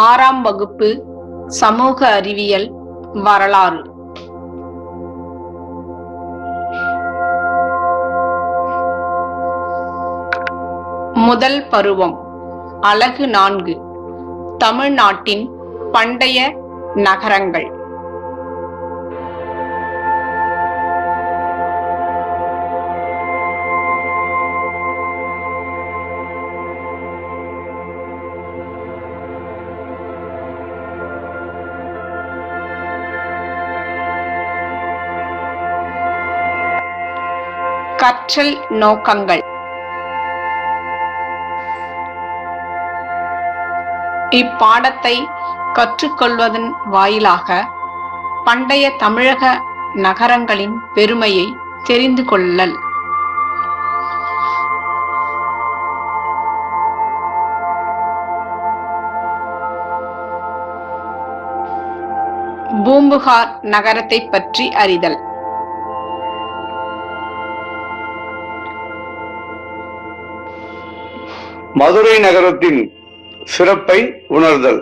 ஆறாம் வகுப்பு சமூக அறிவியல் வரலாறு. முதல் பருவம். அலகு 4. தமிழ்நாட்டின் பண்டைய நகரங்கள். கற்றல் நோக்கங்கள். இப்பாடத்தை கற்றுக்கொள்வதன் வாயிலாக பண்டைய தமிழக நகரங்களின் பெருமையை தெரிந்து கொள்ளல். பூம்புகார் நகரத்தை பற்றி அறிதல். மதுரை நகரத்தின் சிறப்பை உணர்தல்.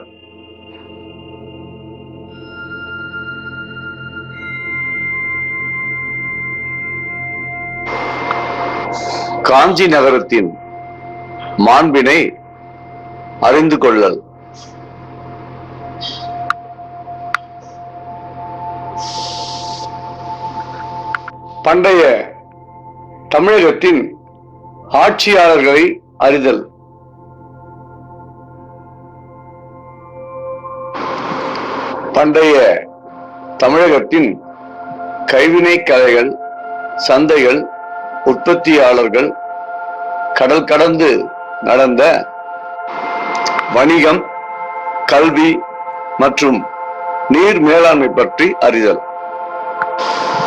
காஞ்சி நகரத்தின் மாண்பினை அறிந்து கொள்ளல். பண்டைய தமிழகத்தின் ஆட்சியாளர்களை அறிதல். பண்டைய தமிழகத்தின் கைவினை கலைகள், சந்தைகள், உற்பத்தியாளர்கள், கடல் கடந்து நடந்த வணிகம், கல்வி மற்றும் நீர் மேலாண்மை பற்றி அறிதல்.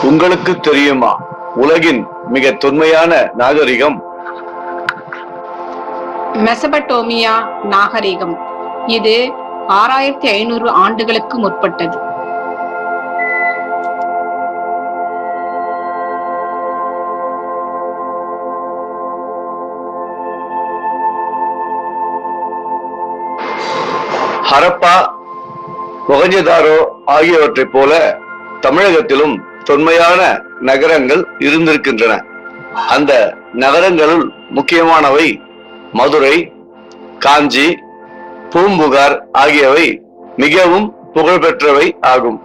உங்களுக்கு தெரியுமா, உலகின் மிக தொன்மையான நாகரிகம் மெசபடோமியா நாகரிகம். இது 6500 ஆண்டுகளுக்கு முற்பட்டது. ஹரப்பா, மொஹஞ்சதாரோ ஆகியவற்றைப் போல தமிழகத்திலும் தொன்மையான நகரங்கள் இருந்திருக்கின்றன. அந்த நகரங்களுள் முக்கியமானவை மதுரை, காஞ்சி, பூம்புகார் ஆகியவை மிகவும் புகழ்பெற்றவை ஆகும்.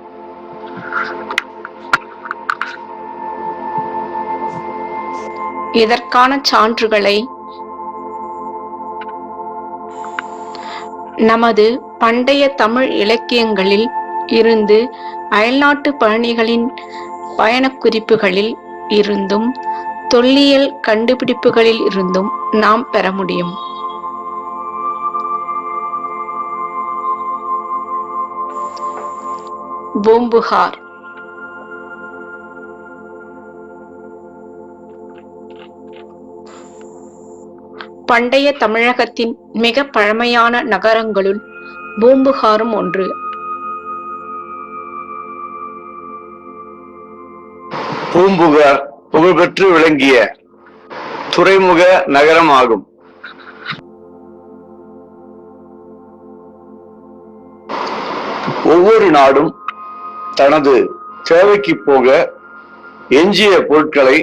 இதற்கான சான்றுகளை நமது பண்டைய தமிழ் இலக்கியங்களில் இருந்து, அயல்நாட்டு பயணிகளின் பயணக்குறிப்புகளில் இருந்தும், தொல்லியல் கண்டுபிடிப்புகளில் இருந்தும் நாம் பெற முடியும். பூம்புகார். பண்டைய தமிழகத்தின் மிக பழமையான நகரங்களுள் பூம்புகாரும் ஒன்று. பூம்புகார் புகழ்பெற்று விளங்கிய துறைமுக நகரம் ஆகும். ஒவ்வொரு நாடும் தனது தேவைக்கு போக எஞ்சிய பொருட்களை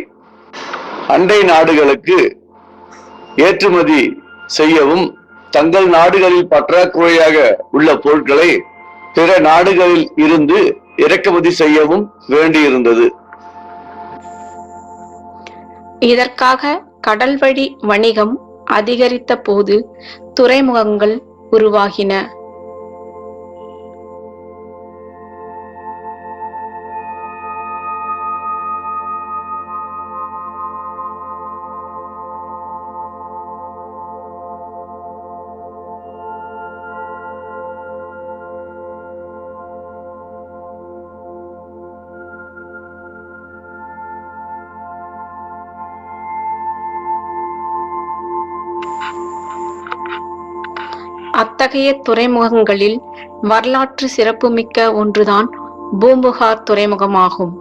அண்டை நாடுகளுக்கு ஏற்றுமதி செய்யவும், தங்கள் நாடுகளில் பற்றாக்குறையாக உள்ள பொருட்களை பிற நாடுகளில் இருந்து இறக்குமதி செய்யவும் வேண்டியிருந்தது. இதற்காக கடல்வழி வணிகம் அதிகரித்த போது துறைமுகங்கள் உருவாகின. அத்தகைய துறைமுகங்களில் வரலாற்று சிறப்புமிக்க ஒன்றுதான் பூம்புகார் துறைமுகமாகும்.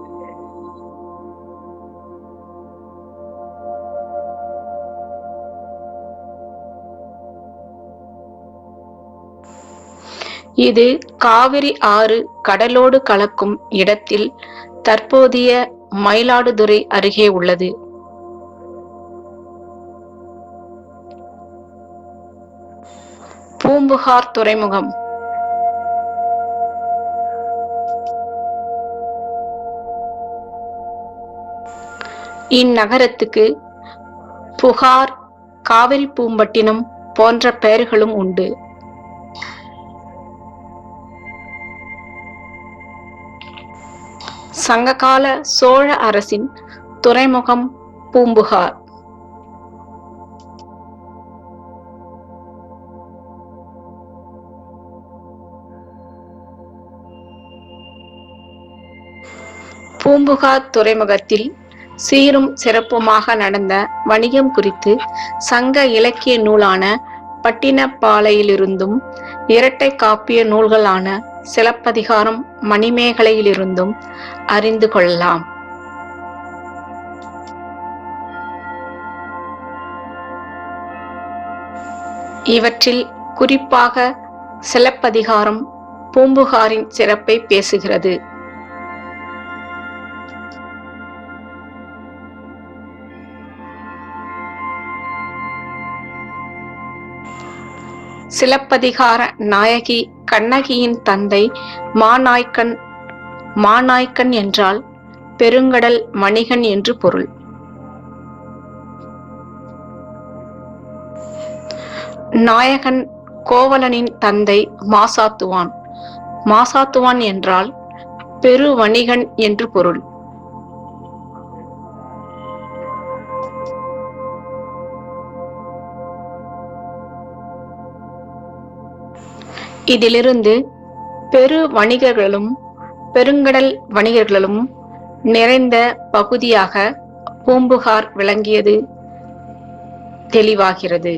இது காவிரி ஆறு கடலோடு கலக்கும் இடத்தில் தற்போதைய மயிலாடுதுறை அருகே உள்ளது. பூம்புகார் துறைமுகம் இந்நகரத்துக்கு புகார், காவிரிப்பூம்பட்டினம் போன்ற பெயர்களும் உண்டு. சங்ககால சோழ அரசின் துறைமுகம் பூம்புகார். பூம்புகார் துறைமுகத்தில் சீரும் சிறப்புமாக நடந்த வணிகம் குறித்து சங்க இலக்கிய நூலான பட்டினப்பாலையிலிருந்தும் இரட்டை காப்பிய நூல்களான சிலப்பதிகாரம், மணிமேகலையிலிருந்தும் அறிந்து கொள்ளலாம். இவற்றில் குறிப்பாக சிலப்பதிகாரம் பூம்புகாரின் சிறப்பை பேசுகிறது. சிலப்பதிகார நாயகி கண்ணகியின் தந்தை மாநாய்க்கன். மாநாய்க்கன் என்றால் பெருங்கடல் வணிகன் என்று பொருள். நாயகன் கோவலனின் தந்தை மாசாத்துவான். மாசாத்துவான் என்றால் பெரு வணிகன் என்று பொருள். இதிலிருந்து பெரு வணிகர்களும் பெருங்கடல் வணிகர்களும் நிறைந்த பகுதியாக பூம்புகார் விளங்கியது தெளிவாகிறது.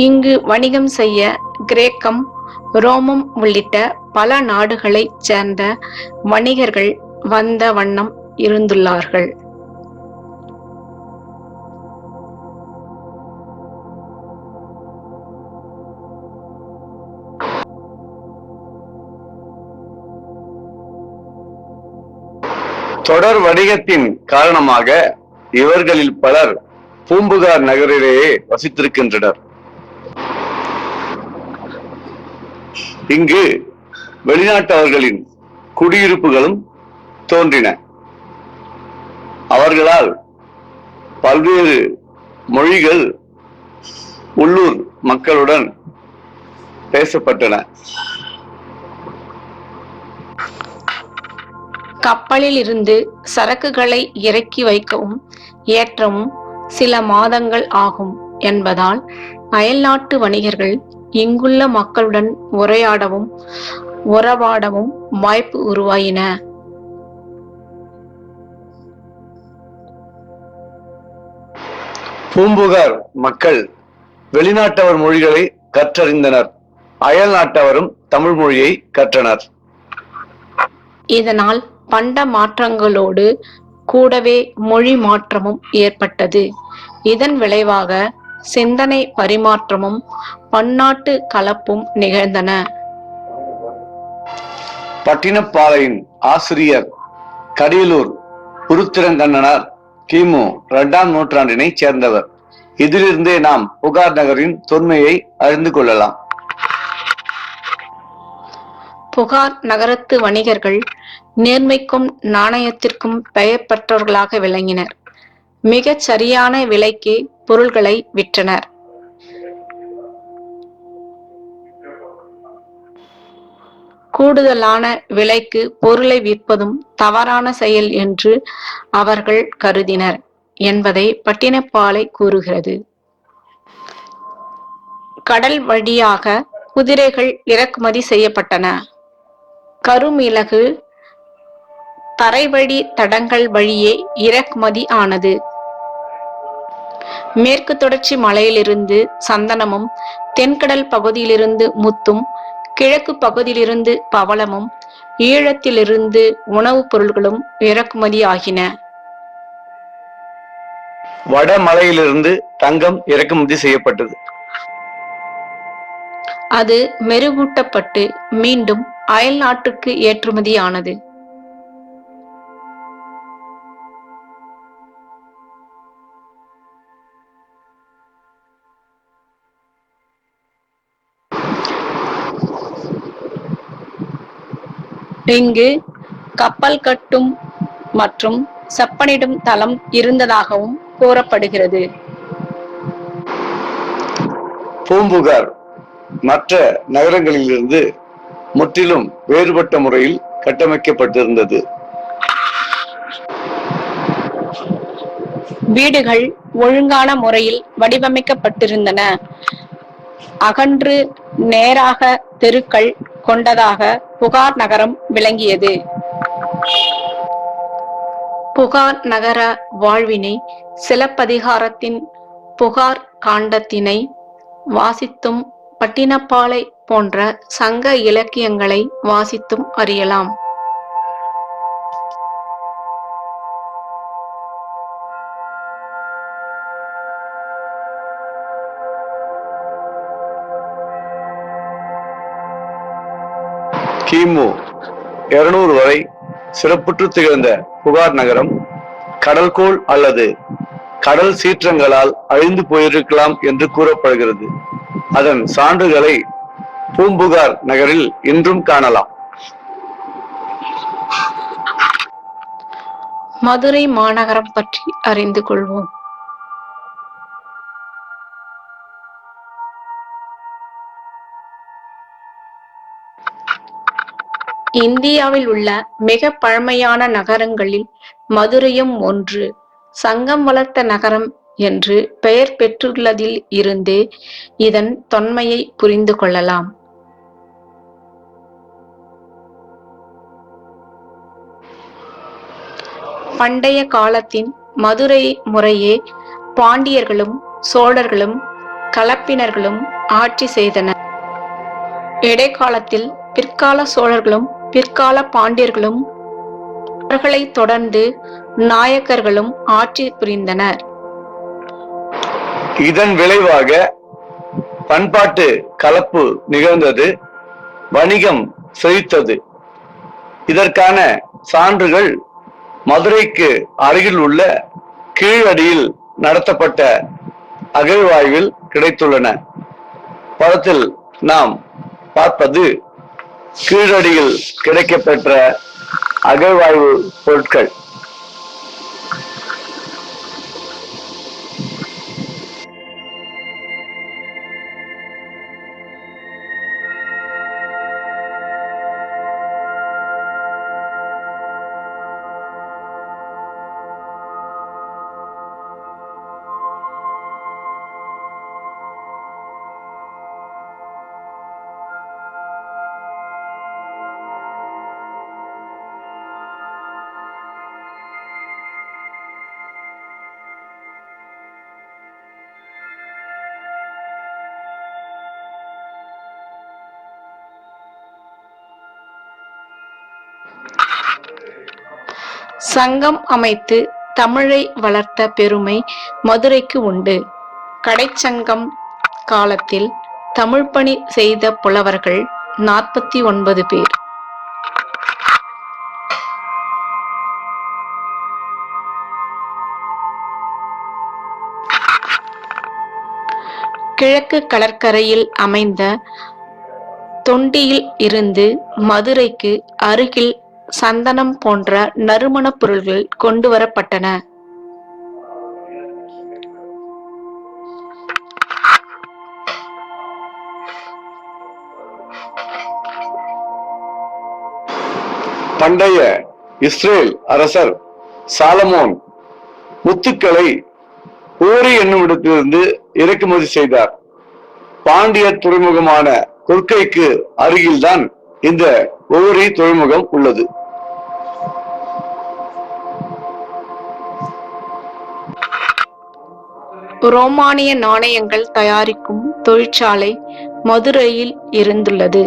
இங்கு வணிகம் செய்ய கிரேக்கம், ரோமம் உள்ளிட்ட பல நாடுகளைச் சேர்ந்த வணிகர்கள் வந்த வண்ணம் இருந்துள்ளார்கள். தொடர் வணிகத்தின் காரணமாக இவர்களில் பலர் பூம்புகார் நகரிலேயே வசித்திருக்கின்றனர். இங்கு வெளிநாட்டவர்களின் குடியிருப்புகளும் தோன்றின. அவர்களால் பல்வேறு மொழிகள் உள்ளூர் மக்களுடன் பேசப்பட்டன. கப்பலில் இருந்து சரக்குகளை இறக்கி வைக்கவும் ஏற்றவும் சில மாதங்கள் ஆகும் என்பதால் அயல்நாட்டு வணிகர்கள் இங்குள்ள மக்களுடன் உரையாடவும் உறவாடவும் வாய்ப்பு உருவாயின. பூம்புகார் மக்கள் வெளிநாட்டவர் மொழிகளை கற்றறிந்தனர். அயல் நாட்டவரும் தமிழ் மொழியை கற்றனர். இதனால் பண்ட மாற்றங்களோடு கூடவே மொழி மாற்றமும் ஏற்பட்டது. இதன் விளைவாக சிந்தனை பரிமாற்றமும் பன்னாட்டு கலப்பும் நிகழ்ந்தன. பட்டினப்பாலையின் ஆசிரியர் கடியலூர் புருத்திரங்கண்ணனார் கிமு 2ஆம் நூற்றாண்டினை சேர்ந்தவர். இதிலிருந்தே நாம் புகார் நகரின் தொன்மையை அறிந்து கொள்ளலாம். புகார் நகரத்து வணிகர்கள் நேர்மைக்கும் நாணயத்திற்கும் பெயர் பெற்றவர்களாக விளங்கினர். மிகச் சரியான விலைக்கு பொருள்களை விற்றனர். கூடுதலான விலைக்கு பொருளை விற்பதும் தவறான செயல் என்று அவர்கள் கருதினர் என்பதை பட்டினப்பாலை கூறுகிறது. கடல் வழியாக குதிரைகள் இறக்குமதி செய்யப்பட்டன. கருமிளகு தரைவழி தடங்கள் வழியே இறக்குமதி ஆனது. மேற்கு தொடர்ச்சி மலையிலிருந்து சந்தனமும், தென்கடல் பகுதியிலிருந்து முத்தும், கிழக்கு பகுதியிலிருந்து பவளமும், ஈழத்திலிருந்து உணவுப் பொருள்களும் இறக்குமதி ஆகின. வடமலையிலிருந்து தங்கம் இறக்குமதி செய்யப்பட்டது. அது மெருகூட்டப்பட்டு மீண்டும் அயல் நாட்டுக்கு ஏற்றுமதியானது. இங்கு கப்பல் கட்டும் மற்றும் செப்பனிடும் தளம் இருந்ததாகவும் கூறப்படுகிறது. பூம்புகார் மற்ற நகரங்களிலிருந்து முற்றிலும் வேறுபட்ட முறையில் கட்டமைக்கப்பட்டிருந்தது. வீடுகள் ஒழுங்கான முறையில் வடிவமைக்கப்பட்டிருந்தன. அகன்று நேராக தெருக்கள் கொண்டதாக புகார் நகரம் விளங்கியது. புகார் நகர வாழ்வினை சிலப்பதிகாரத்தின் புகார் காண்டத்தினை வாசித்தும், பட்டினப்பாலை போன்ற சங்க இலக்கியங்களை வாசித்தும் அறியலாம். கிமு 200 வரை சிறப்புற்று திகழ்ந்த புகார் நகரம் கடல்கோள் அல்லது கடல் சீற்றங்களால் அழிந்து போயிருக்கலாம் என்று கூறப்படுகிறது. அதன் சான்றுகளை பூம்புகார் நகரில் இன்றும் காணலாம். மதுரை மாநகரம் பற்றி அறிந்து கொள்வோம். இந்தியாவில் உள்ள மிக பழமையான நகரங்களில் மதுரையும் ஒன்று. சங்கம் வளர்த்த நகரம் என்று பெயர் பெற்றுள்ளதில் இருந்தே இதன் தொன்மையை புரிந்து கொள்ளலாம். பண்டைய காலத்தின் மதுரை முறையே பாண்டியர்களும் சோழர்களும் கலப்பினர்களும் ஆட்சி செய்தனர். இடைக்காலத்தில் பிற்கால சோழர்களும் பிற்கால பாண்டியர்களும் அவர்களை தொடர்ந்து நாயக்கர்களும் ஆட்சி புரிந்தனர். இதன் விளைவாக பண்பாட்டு கலப்பு நிகழ்ந்தது, வணிகம் செழித்தது. இதற்கான சான்றுகள் மதுரைக்கு அருகில் உள்ள கீழடியில் நடத்தப்பட்ட அகழ்வாய்வில் கிடைத்துள்ளன. படத்தில் நாம் பார்ப்பது கீழடியில் கிடைக்கப்பெற்ற அகழ்வாய்வு பொருட்கள். சங்கம் அமைத்து தமிழை வளர்த்த பெருமை மதுரைக்கு உண்டு. கடைச்சங்கம் காலத்தில் தமிழ் பணி செய்த புலவர்கள் 49 பேர். கிழக்கு கடற்கரையில் அமைந்த தொண்டியில் இருந்து மதுரைக்கு அருகில் சந்தனம் போன்ற நறுமணப் பொருள்கள் கொண்டு வரப்பட்டன. பண்டைய இஸ்ரேல் அரசர் சாலமோன் முத்துக்களை ஓரி என்னும் இடத்திலிருந்து இறக்குமதி செய்தார். பாண்டிய துறைமுகமான கொர்க்கைக்கு அருகில்தான் இந்த ஓரி துறைமுகம் உள்ளது. ரோமானிய நாணயங்கள் தயாரிக்கும் தொழிற்சாலை மதுரையில் இருந்துள்ளது.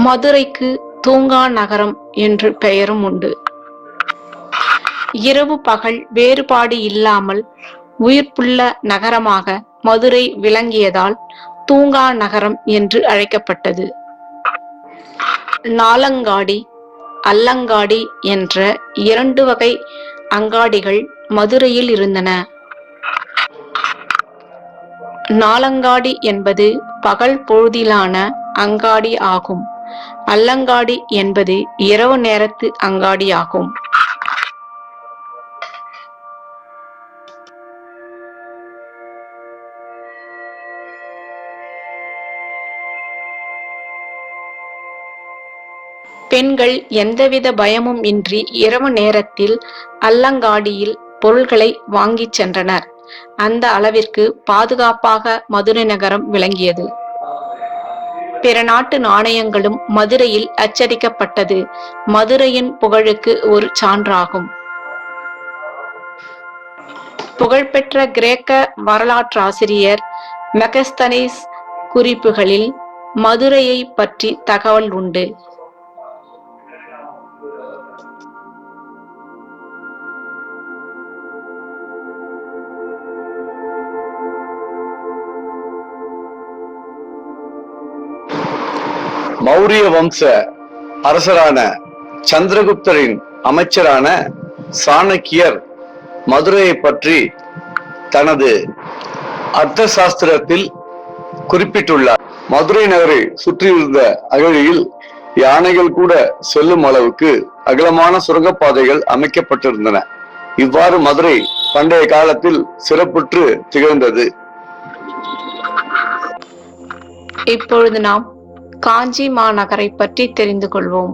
மதுரைக்கு தூங்கா நகரம் என்று பெயரும் உண்டு. இரவு பகல் வேறுபாடு இல்லாமல் உயிர்ப்புள்ள நகரமாக மதுரை விளங்கியதால் தூங்கா நகரம் என்று அழைக்கப்பட்டது. நாலங்காடி, அல்லங்காடி என்ற 2 வகை அங்காடிகள் மதுரையில் இருந்தன. நாலங்காடி என்பது பகல் பொழுதிலான அங்காடி ஆகும். அல்லங்காடி என்பது இரவு நேரத்து அங்காடி ஆகும். பெண்கள் எந்தவித பயமும் இன்றி இரவு நேரத்தில் அல்லங்காடியில் பொருள்களை வாங்கிச் சென்றனர். அந்த அளவிற்கு பாதுகாப்பாக மதுரை நகரம் விளங்கியது. பிற நாட்டு நாணயங்களும் மதுரையில் அச்சடிக்கப்பட்டது மதுரையின் புகழுக்கு ஒரு சான்றாகும். புகழ்பெற்ற கிரேக்க வரலாற்றாசிரியர் மெகஸ்தனீஸ் குறிப்புகளில் மதுரையை பற்றி தகவல் உண்டு. மௌரிய வம்ச அரசரான சந்திரகுப்தரின் அமைச்சரான சாணக்கியர் மதுரையை பற்றி தனது அர்த்த சாஸ்திரத்தில் குறிப்பிட்டுள்ளார். மதுரை நகரை சுற்றியிருந்த அகழியில் யானைகள் கூட செல்லும் அளவுக்கு அகலமான சுரங்கப்பாதைகள் அமைக்கப்பட்டிருந்தன. இவ்வாறு மதுரை பண்டைய காலத்தில் சிறப்புற்று திகழ்ந்தது. இப்பொழுது நாம் காஞ்சி மாநகரை பற்றி தெரிந்து கொள்வோம்.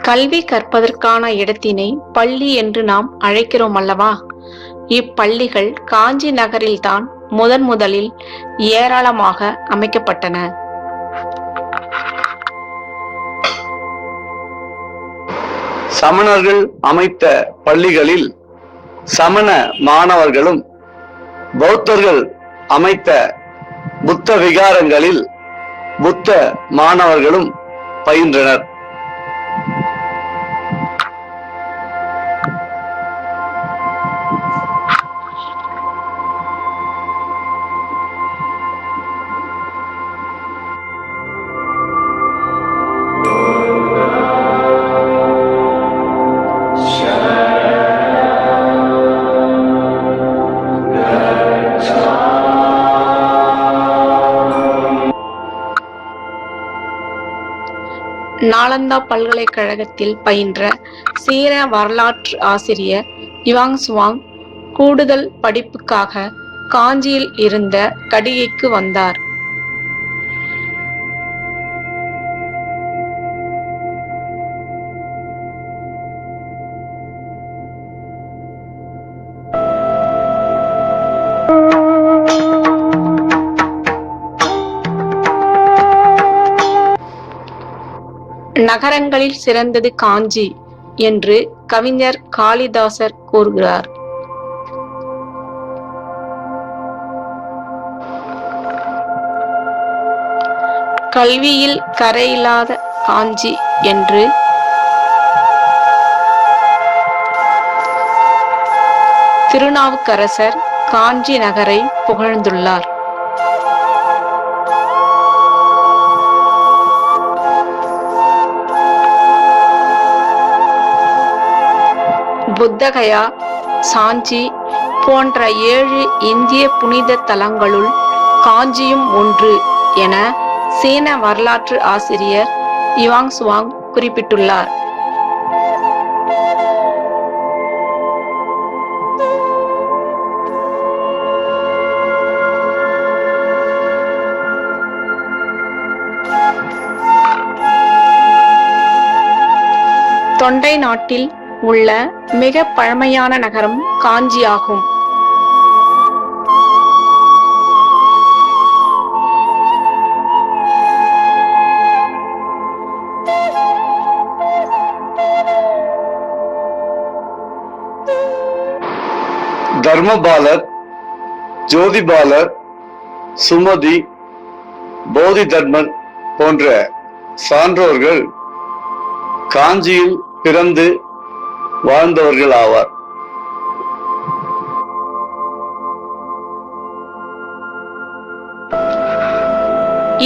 கல்வி கற்பதற்கான இடத்தினை பள்ளி என்று நாம் அழைக்கிறோம் அல்லவா? இப்பள்ளிகள் காஞ்சி நகரில்தான் முதலில் ஏராளமாக அமைக்கப்பட்டன. சமணர்கள் அமைத்த பள்ளிகளில் சமண மாணவர்களும், பௌத்தர்கள் அமைத்த புத்த விகாரங்களில் புத்த மாணவர்களும் பயின்றனர். நாலந்தா பல்கலைக்கழகத்தில் பயின்ற சீன வரலாற்று ஆசிரியர் யுவாங்சுவாங் கூடுதல் படிப்புக்காக காஞ்சியில் இருந்த கடிகைக்கு வந்தார். நகரங்களில் சிறந்தது காஞ்சி என்று கவிஞர் காளிதாசர் கூறுகிறார். கல்வியில் கரையில்லாத காஞ்சி என்று திருநாவுக்கரசர் காஞ்சி நகரை புகழ்ந்துள்ளார். புத்தகயா, சாஞ்சி போன்ற 7 இந்திய புனித தலங்களுள் காஞ்சியும் ஒன்று என சீன வரலாற்று ஆசிரியர் யுவாங்சுவாங் குறிப்பிட்டுள்ளார். தொண்டை நாட்டில் உள்ள மிக பழமையான நகரம் காஞ்சி ஆகும். தர்மபாலர், ஜோதிபாலர், சுமதி, போதி தர்மன் போன்ற சான்றோர்கள் காஞ்சியில் பிறந்து வாழ்ந்தவர்கள் ஆவார்.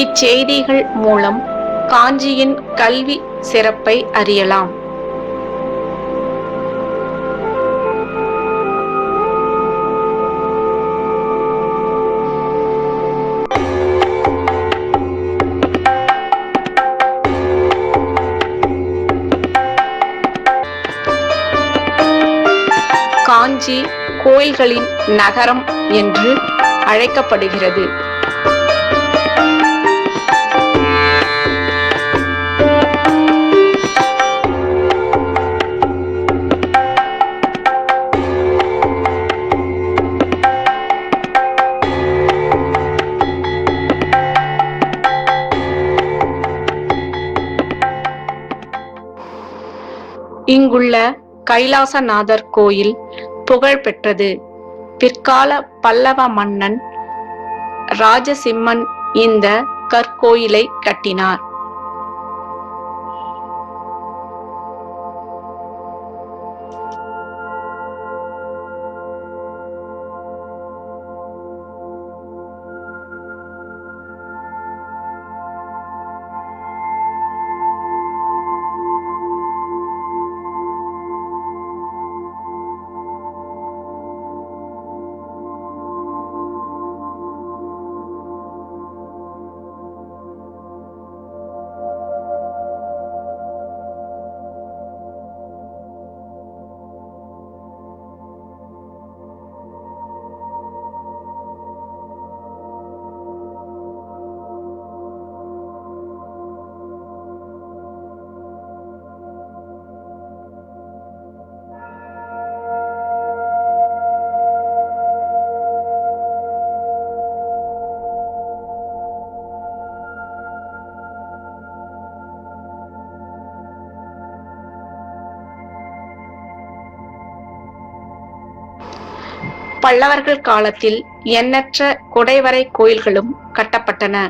இச்செய்திகள் மூலம் காஞ்சியின் கல்வி சிறப்பை அறியலாம். காஞ்சி கோயில்களின் நகரம் என்று அழைக்கப்படுகிறது. இங்குள்ள கைலாசநாதர் கோயில் புகழ் பெற்றது. பிற்கால பல்லவ மன்னன் ராஜசிம்மன் இந்த கற்கோயிலை கட்டினார். பல்லவர்கள் காலத்தில் எண்ணற்ற குடைவரை கோயில்களும் கட்டப்பட்டன.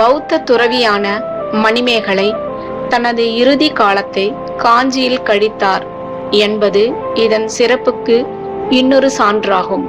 பௌத்த துறவியான மணிமேகலை தனது இறுதி காலத்தை காஞ்சியில் கழித்தார் என்பது இதன் சிறப்புக்கு இன்னொரு சான்றாகும்.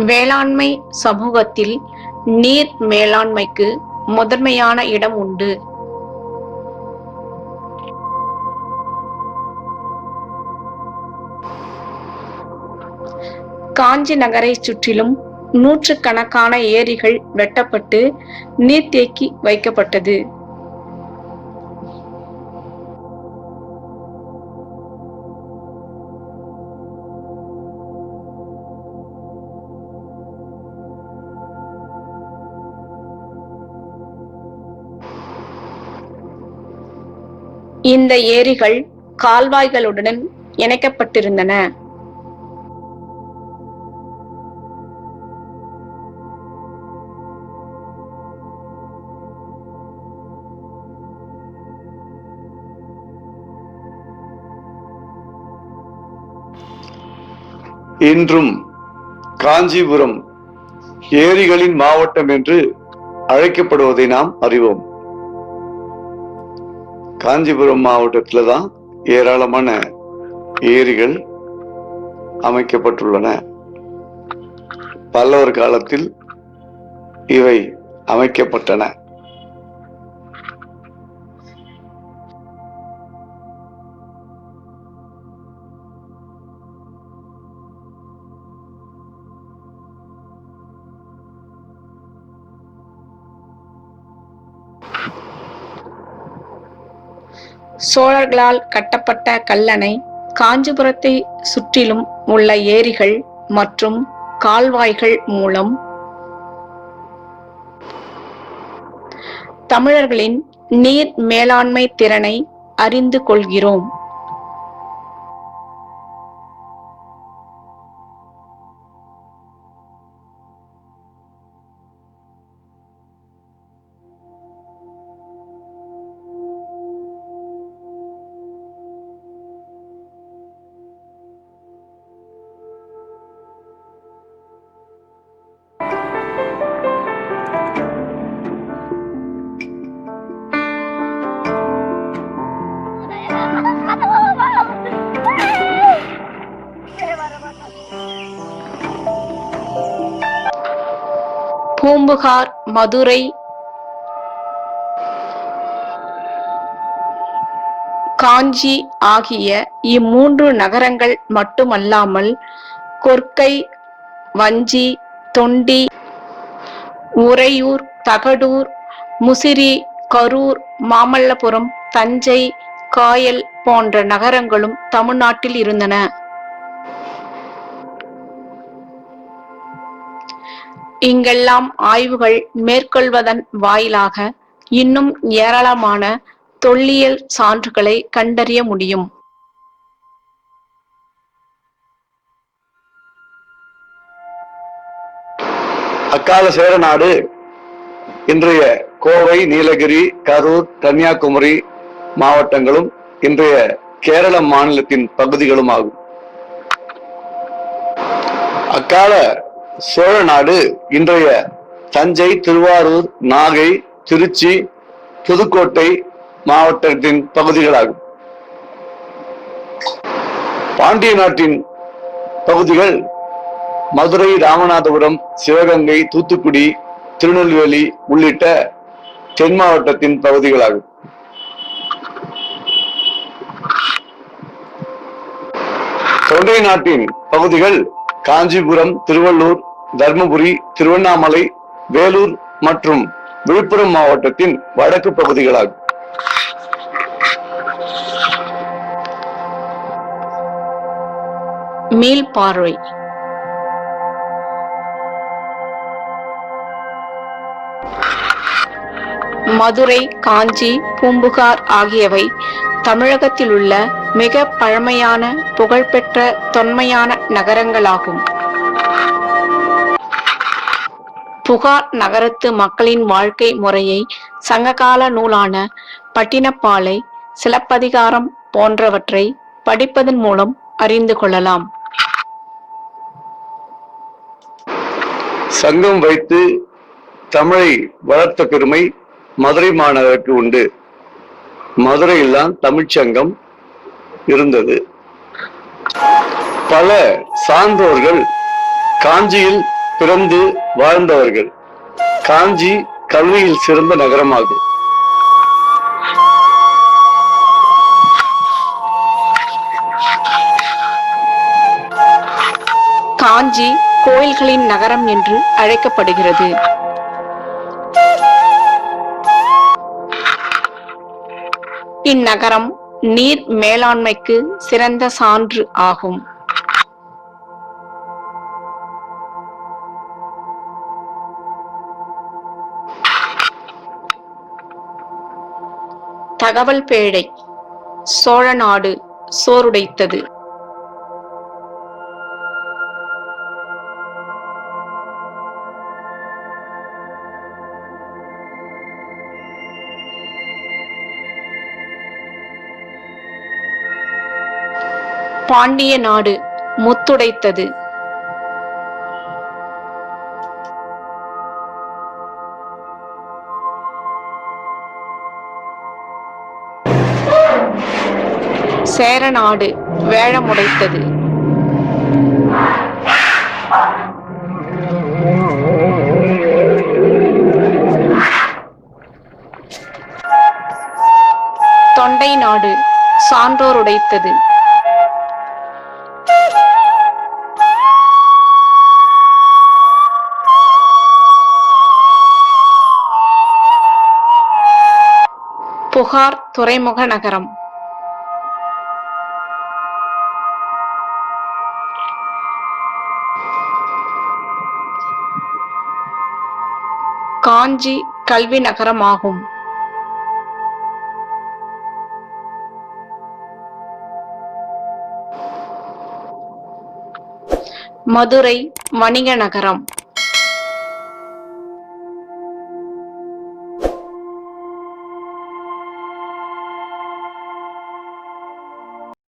வேளாண்மை சமூகத்தில் நீர் மேலாண்மைக்கு முதன்மையான இடம் உண்டு. காஞ்சி நகரை சுற்றிலும் நூற்றுக்கணக்கான ஏரிகள் வெட்டப்பட்டு நீர்த்தேக்கி வைக்கப்பட்டது. இந்த ஏரிகள் கால்வாய்களுடன் இணைக்கப்பட்டிருந்தன. இன்றும் காஞ்சிபுரம் ஏரிகளின் மாவட்டம் என்று அழைக்கப்படுவதை நாம் அறிவோம். காஞ்சிபுரம் மாவட்டத்தில் தான் ஏராளமான ஏரிகள் அமைக்கப்பட்டுள்ளன. பல்லவர் காலத்தில் இவை அமைக்கப்பட்டன. சோழர்களால் கட்டப்பட்ட கல்லணை, காஞ்சிபுரத்தை சுற்றிலும் உள்ள ஏரிகள் மற்றும் கால்வாய்கள் மூலம் தமிழர்களின் நீர் மேலாண்மை திறனை அறிந்து கொள்கிறோம். பூம்புகார், மதுரை, காஞ்சி ஆகிய இம்மூன்று நகரங்கள் மட்டுமல்லாமல் கொர்க்கை, வஞ்சி, தொண்டி, உறையூர், தகடூர், முசிறி, கரூர், மாமல்லபுரம், தஞ்சை, காயல் போன்ற நகரங்களும் தமிழ்நாட்டில் இருந்தன. இங்கெல்லாம் ஆய்வுகள் மேற்கொள்வதன் வாயிலாக இன்னும் ஏராளமான தொல்லியல் சான்றுகளை கண்டறிய முடியும். அக்கால சேர நாடு இன்றைய கோவை, நீலகிரி, கரூர், கன்னியாகுமரி மாவட்டங்களும் இன்றைய கேரள மாநிலத்தின் பகுதிகளும் ஆகும். அக்கால சோழ நாடு இன்றைய தஞ்சை, திருவாரூர், நாகை, திருச்சி, புதுக்கோட்டை மாவட்டத்தின் பகுதிகளாகும். பாண்டிய நாட்டின் பகுதிகள் மதுரை, ராமநாதபுரம், சிவகங்கை, தூத்துக்குடி, திருநெல்வேலி உள்ளிட்ட தென் மாவட்டத்தின் பகுதிகளாகும். தொண்டை நாட்டின் பகுதிகள் காஞ்சிபுரம், திருவள்ளூர், தர்மபுரி, திருவண்ணாமலை, வேலூர் மற்றும் விழுப்புரம் மாவட்டத்தின் வடக்கு பகுதிகளாகும். மீள்பார்வை. மதுரை, காஞ்சி, பூம்புகார் ஆகியவை தமிழகத்தில் உள்ள மிக பழமையான புகழ்பெற்ற தொன்மையான நகரங்களாகும். புகார் நகரத்து மக்களின் வாழ்க்கை முறையை சங்ககால நூலான பட்டினப்பாலை, சிலப்பதிகாரம் போன்றவற்றை படிப்பதன் மூலம் அறிந்து கொள்ளலாம். சங்கம் வைத்து தமிழை வளர்த்த பெருமை மதுரை மாநகருக்கு உண்டு. மதுரையில் தான் தமிழ்ச்சங்கம் இருந்தது. பல சான்றோர்கள் காஞ்சியில் பிறந்து வாழ்ந்தவர்கள். காஞ்சி கல்வியில் சிறந்த நகரமாகும். காஞ்சி கோயில்களின் நகரம் என்று அழைக்கப்படுகிறது. இந்நகரம் நீர் மேலாண்மைக்கு சிறந்த சான்று ஆகும். தகவல் பேழை. சோழ நாடு சோறுடைத்தது. பாண்டிய நாடு முத்துடைத்தது. சேரநாடு வேழமுடைத்தது. தொண்டை நாடு சான்றோர் உடைத்தது. புகார் துறைமுக நகரம். காஞ்சி கல்வி நகரமாகும். மதுரை வணிக நகரம்.